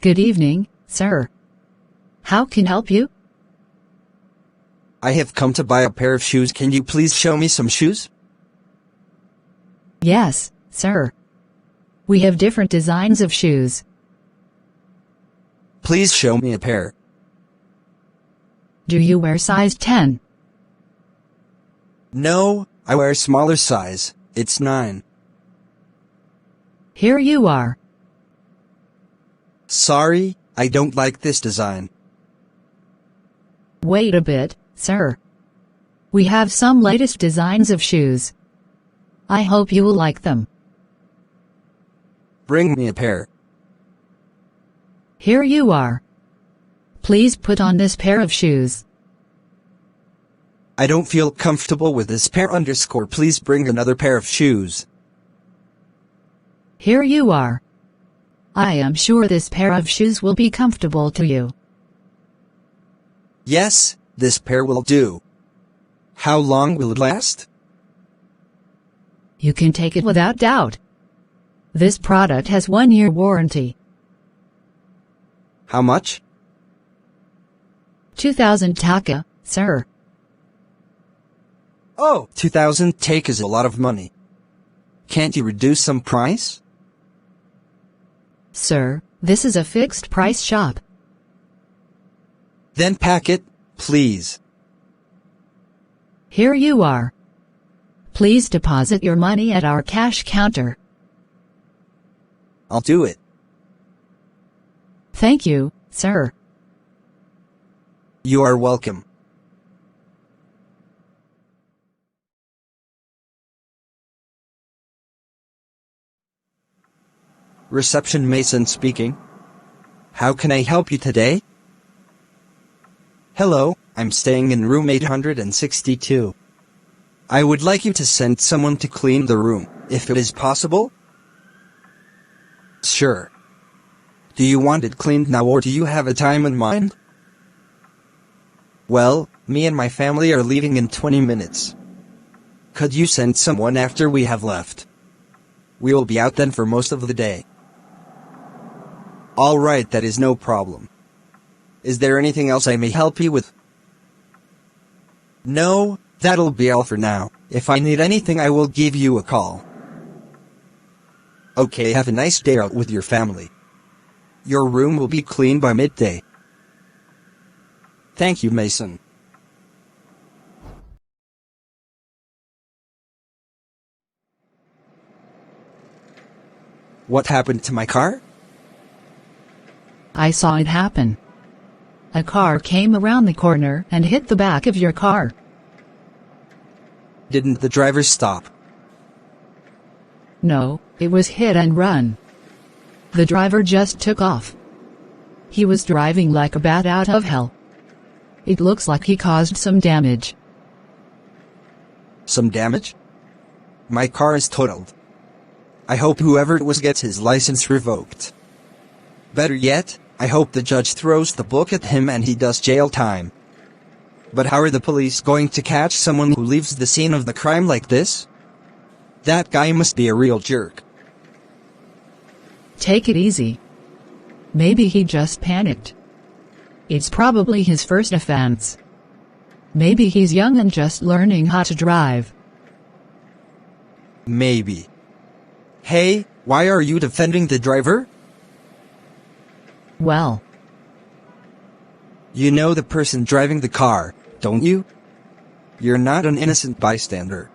Good evening, sir. How can I help you? I have come to buy a pair of shoes. Can you please show me some shoes? Yes, sir. We have different designs of shoes. Please show me a pair. Do you wear size 10? No, I wear smaller size. It's 9. Here you are. Sorry, I don't like this design. Wait a bit, sir. We have some latest designs of shoes. I hope you will like them. Bring me a pair. Here you are. Please put on this pair of shoes. I don't feel comfortable with this pair. Please bring another pair of shoes. Here you are. I am sure this pair of shoes will be comfortable to you. Yes, this pair will do. How long will it last? You can take it without doubt. This product has 1-year warranty. How much? 2,000 taka, sir. Oh, 2,000 take is a lot of money. Can't you reduce some price? Sir, this is a fixed price shop. Then pack it, please. Here you are. Please deposit your money at our cash counter. I'll do it. Thank you, sir. You are welcome. Reception Mason speaking. How can I help you today? Hello, I'm staying in room 862. I would like you to send someone to clean the room, if it is possible. Sure. Do you want it cleaned now or do you have a time in mind? Well, me and my family are leaving in 20 minutes. Could you send someone after we have left? We will be out then for most of the day. Alright, that is no problem. Is there anything else I may help you with? No, that'll be all for now. If I need anything I will give you a call. Okay, have a nice day out with your family. Your room will be clean by midday. Thank you, Mason. What happened to my car? I saw it happen. A car came around the corner and hit the back of your car. Didn't the driver stop? No, it was hit and run. The driver just took off. He was driving like a bat out of hell. It looks like he caused some damage. Some damage? My car is totaled. I hope whoever it was gets his license revoked. Better yet, I hope the judge throws the book at him and he does jail time. But how are the police going to catch someone who leaves the scene of the crime like this? That guy must be a real jerk. Take it easy. Maybe he just panicked. It's probably his first offense. Maybe he's young and just learning how to drive. Maybe. Hey, why are you defending the driver? Well, you know the person driving the car, don't you? You're not an innocent bystander.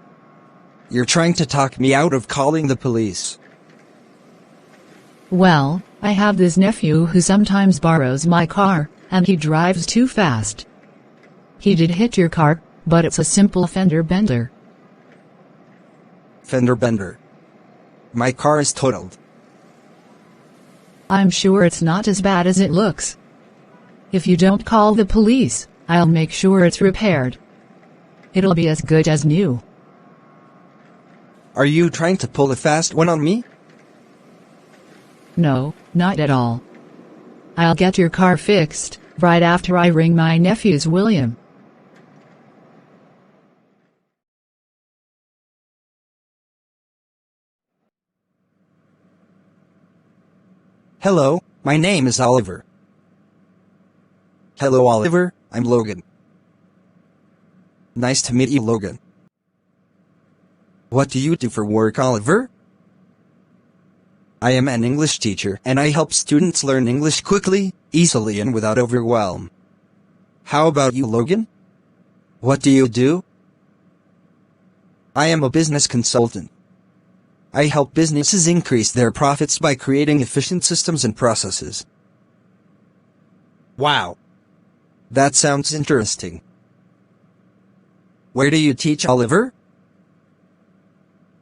You're trying to talk me out of calling the police. well, I have this nephew who sometimes borrows my car, and he drives too fast. He did hit your car, but it's a simple fender bender. Fender bender. My car is totaled. I'm sure it's not as bad as it looks. If you don't call the police, I'll make sure it's repaired. It'll be as good as new. Are you trying to pull a fast one on me? No, not at all. I'll get your car fixed, right after I ring my nephew's William. Hello, My name is Oliver. Hello, Oliver. I'm Logan. Nice to meet you, Logan. What do you do for work, Oliver? I am an English teacher, and I help students learn English quickly, easily, and without overwhelm. How about you, Logan? What do you do? I am a business consultant. I help businesses increase their profits by creating efficient systems and processes. Wow. That sounds interesting. Where do you teach, Oliver?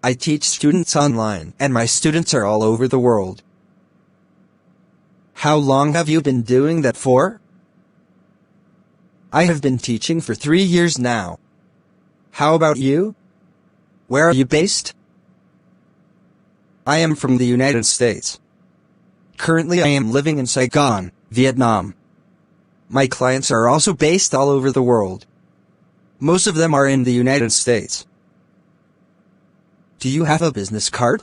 I teach students online, and my students are all over the world. How long have you been doing that for? I have been teaching for 3 years now. How about you? Where are you based? I am from the United States. Currently I am living in Saigon, Vietnam. My clients are also based all over the world. Most of them are in the United States. Do you have a business card?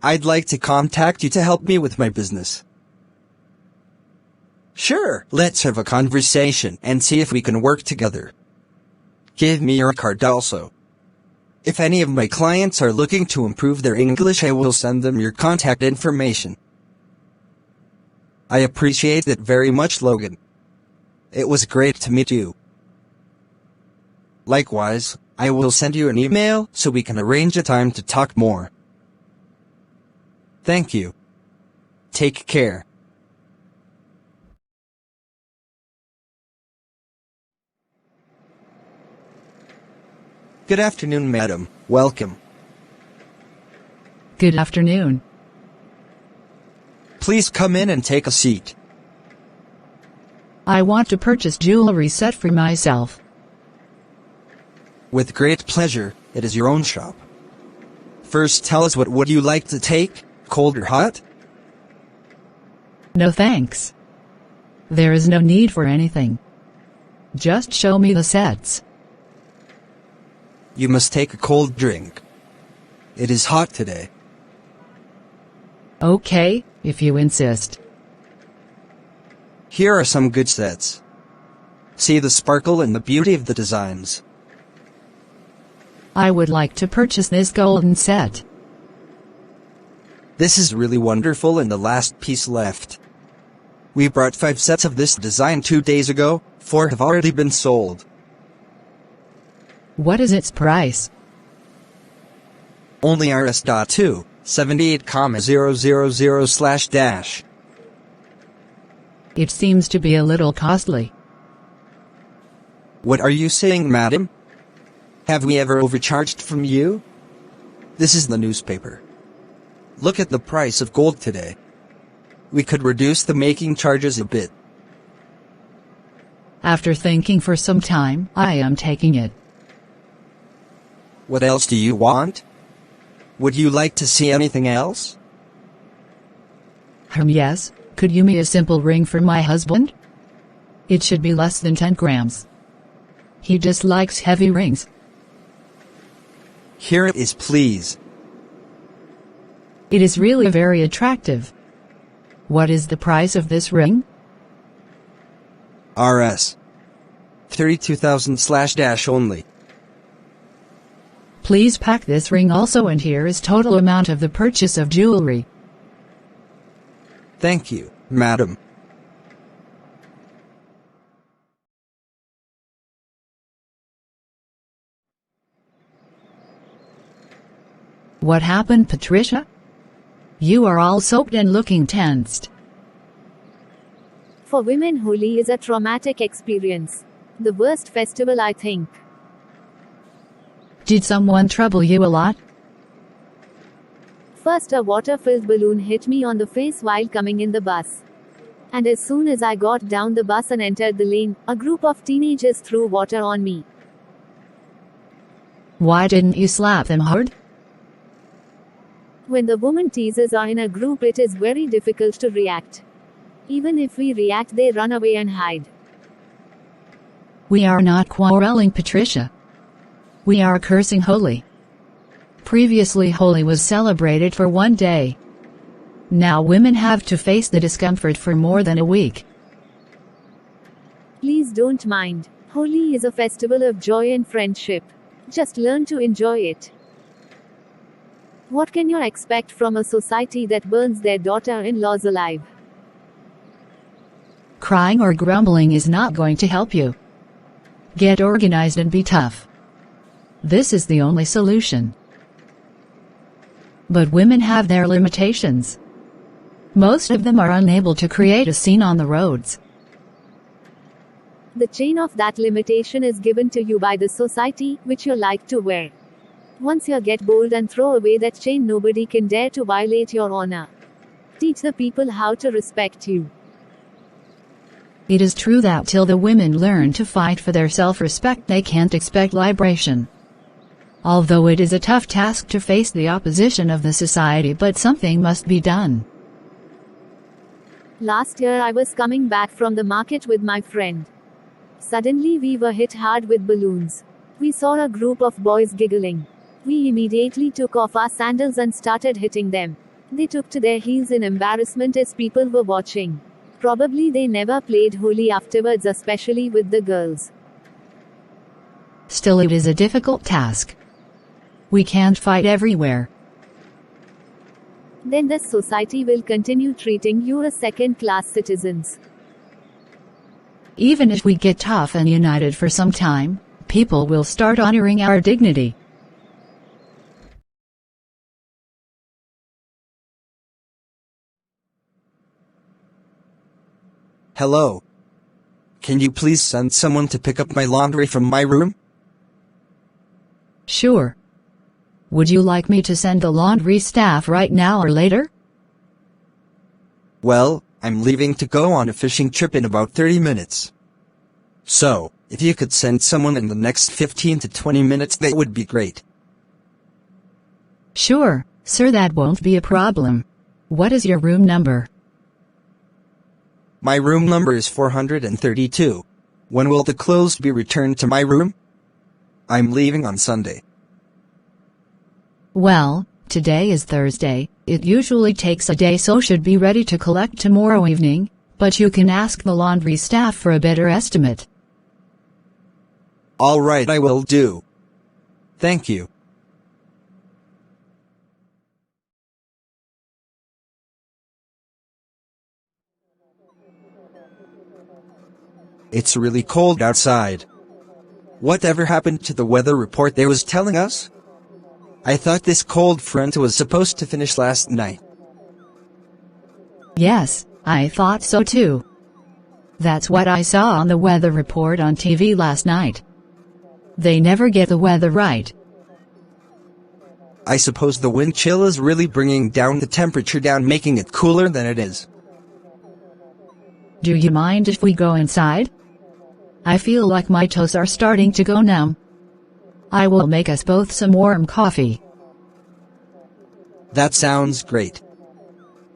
I'd like to contact you to help me with my business. Sure, let's have a conversation and see if we can work together. Give me your card also. If any of my clients are looking to improve their English, I will send them your contact information. I appreciate it very much, Logan. It was great to meet you. Likewise, I will send you an email so we can arrange a time to talk more. Thank you. Take care. Good afternoon, madam. Welcome. Good afternoon. Please come in and take a seat. I want to purchase jewelry set for myself. With great pleasure, it is your own shop. First, tell us what would you like to take, cold or hot? No thanks. There is no need for anything. Just show me the sets. You must take a cold drink. It is hot today. Okay, if you insist. Here are some good sets. See the sparkle and the beauty of the designs. I would like to purchase this golden set. This is really wonderful and the last piece left. We brought 5 sets of this design 2 days ago, 4 have already been sold. What is its price? Only Rs.2, 78,000/. It seems to be a little costly. What are you saying, madam? Have we ever overcharged from you? This is the newspaper. Look at the price of gold today. We could reduce the making charges a bit. After thinking for some time, I am taking it. What else do you want? Would you like to see anything else? Yes, could you me a simple ring for my husband? It should be less than 10 grams. He dislikes heavy rings. Here it is, please. It is really very attractive. What is the price of this ring? Rs. 32,000/ only. Please pack this ring also, and here is total amount of the purchase of jewelry. Thank you, madam. What happened, Patricia? You are all soaked and looking tensed. For women, Holi is a traumatic experience. The worst festival, I think. Did someone trouble you a lot? First, a water-filled balloon hit me on the face while coming in the bus. And as soon as I got down the bus and entered the lane, a group of teenagers threw water on me. Why didn't you slap them hard? When the woman teasers are in a group, it is very difficult to react. Even if we react, they run away and hide. We are not quarreling, Patricia. We are cursing Holi. Previously, Holi was celebrated for 1 day. Now women have to face the discomfort for more than a week. Please don't mind. Holi is a festival of joy and friendship. Just learn to enjoy it. What can you expect from a society that burns their daughter-in-laws alive? Crying or grumbling is not going to help you. Get organized and be tough. This is the only solution. But women have their limitations. Most of them are unable to create a scene on the roads. The chain of that limitation is given to you by the society, which you like to wear. Once you get bold and throw away that chain, nobody can dare to violate your honor. Teach the people how to respect you. It is true that till the women learn to fight for their self-respect, they can't expect liberation. Although it is a tough task to face the opposition of the society, but something must be done. Last year I was coming back from the market with my friend. Suddenly we were hit hard with balloons. We saw a group of boys giggling. We immediately took off our sandals and started hitting them. They took to their heels in embarrassment as people were watching. Probably they never played Holi afterwards, especially with the girls. Still, it is a difficult task. We can't fight everywhere. Then this society will continue treating you as second-class citizens. Even if we get tough and united for some time, people will start honoring our dignity. Hello. Can you please send someone to pick up my laundry from my room? Sure. Would you like me to send the laundry staff right now or later? Well, I'm leaving to go on a fishing trip in about 30 minutes. So, if you could send someone in the next 15 to 20 minutes, that would be great. Sure, sir, that won't be a problem. What is your room number? My room number is 432. When will the clothes be returned to my room? I'm leaving on Sunday. Well, today is Thursday. It usually takes a day, so should be ready to collect tomorrow evening, but you can ask the laundry staff for a better estimate. All right, I will do. Thank you. It's really cold outside. Whatever happened to the weather report they was telling us? I thought this cold front was supposed to finish last night. Yes, I thought so too. That's what I saw on the weather report on TV last night. They never get the weather right. I suppose the wind chill is really bringing down the temperature down, making it cooler than it is. Do you mind if we go inside? I feel like my toes are starting to go numb. I will make us both some warm coffee. That sounds great.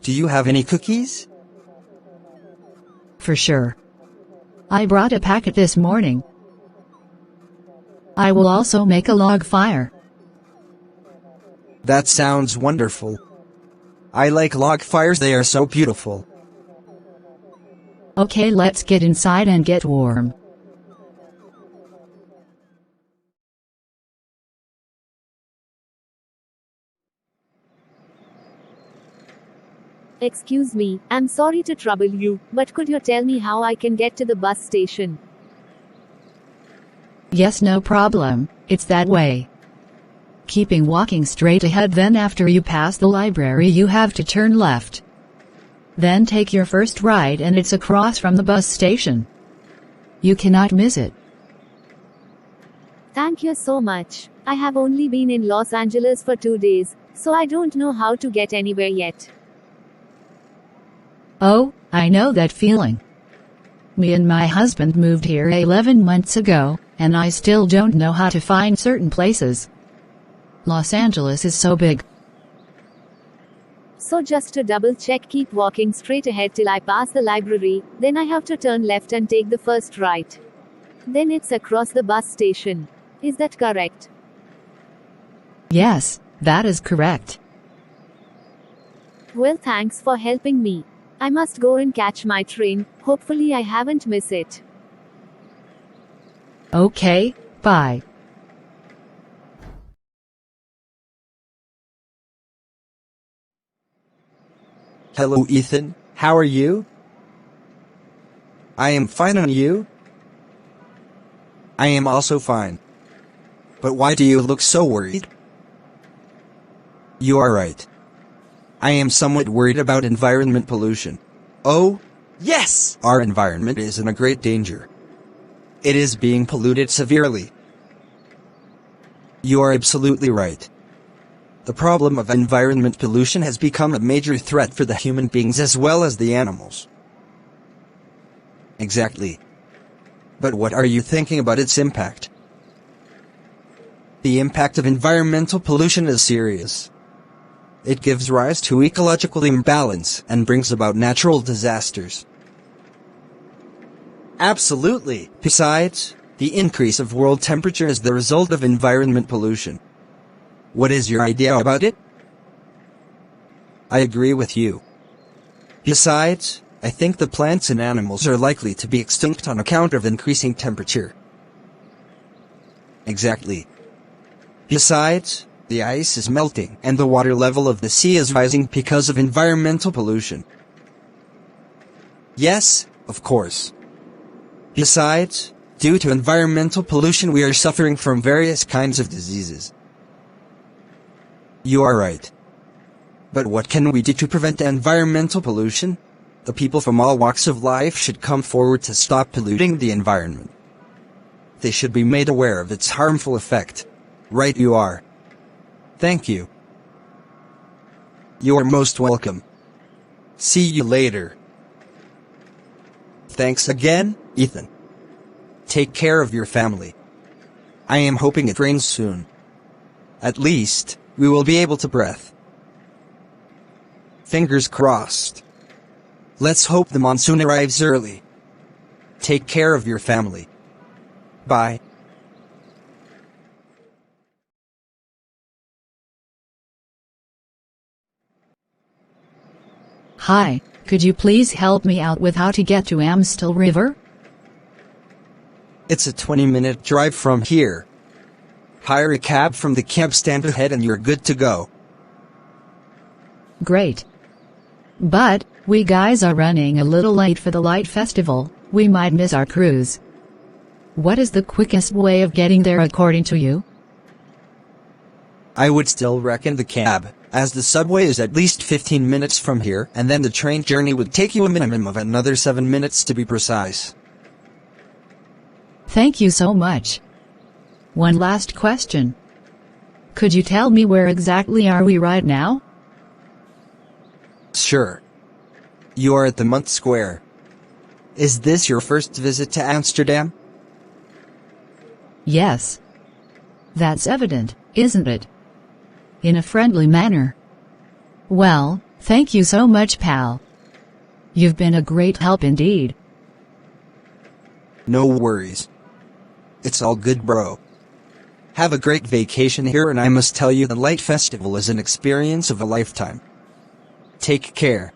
Do you have any cookies? For sure. I brought a packet this morning. I will also make a log fire. That sounds wonderful. I like log fires, they are so beautiful. Okay, let's get inside and get warm. Excuse me, I'm sorry to trouble you, but could you tell me how I can get to the bus station? Yes, no problem, it's that way. Keeping walking straight ahead, then after you pass the library you have to turn left. Then take your first right and it's across from the bus station. You cannot miss it. Thank you so much. I have only been in Los Angeles for 2 days, so I don't know how to get anywhere yet. Oh, I know that feeling. Me and my husband moved here 11 months ago, and I still don't know how to find certain places. Los Angeles is so big. So just to double check, keep walking straight ahead till I pass the library, then I have to turn left and take the first right. Then it's across the bus station. Is that correct? Yes, that is correct. Well, thanks for helping me. I must go and catch my train. Hopefully, I haven't missed it. Okay, bye. Hello, Ethan. How are you? I am fine, and you? I am also fine. But why do you look so worried? You are right. I am somewhat worried about environment pollution. Oh, yes! Our environment is in a great danger. It is being polluted severely. You are absolutely right. The problem of environment pollution has become a major threat for the human beings as well as the animals. Exactly. But what are you thinking about its impact? The impact of environmental pollution is serious. It gives rise to ecological imbalance and brings about natural disasters. Absolutely. Besides, the increase of world temperature is the result of environment pollution. What is your idea about it? I agree with you. Besides, I think the plants and animals are likely to be extinct on account of increasing temperature. Exactly. Besides, the ice is melting and the water level of the sea is rising because of environmental pollution. Yes, of course. Besides, due to environmental pollution we are suffering from various kinds of diseases. You are right. But what can we do to prevent environmental pollution? The people from all walks of life should come forward to stop polluting the environment. They should be made aware of its harmful effect. Right you are. Thank you. You are most welcome. See you later. Thanks again, Ethan. Take care of your family. I am hoping it rains soon. At least, we will be able to breathe. Fingers crossed. Let's hope the monsoon arrives early. Take care of your family. Bye. Hi, could you please help me out with how to get to Amstel River? It's a 20-minute drive from here. Hire a cab from the cab stand ahead and you're good to go. Great. But, we guys are running a little late for the light festival, we might miss our cruise. What is the quickest way of getting there according to you? I would still reckon the cab, as the subway is at least 15 minutes from here, and then the train journey would take you a minimum of another 7 minutes to be precise. Thank you so much. One last question. Could you tell me where exactly are we right now? Sure. You are at the Month Square. Is this your first visit to Amsterdam? Yes. That's evident, isn't it? In a friendly manner. Well, thank you so much, pal. You've been a great help indeed. No worries. It's all good, bro. Have a great vacation here, and I must tell you the Light Festival is an experience of a lifetime. Take care.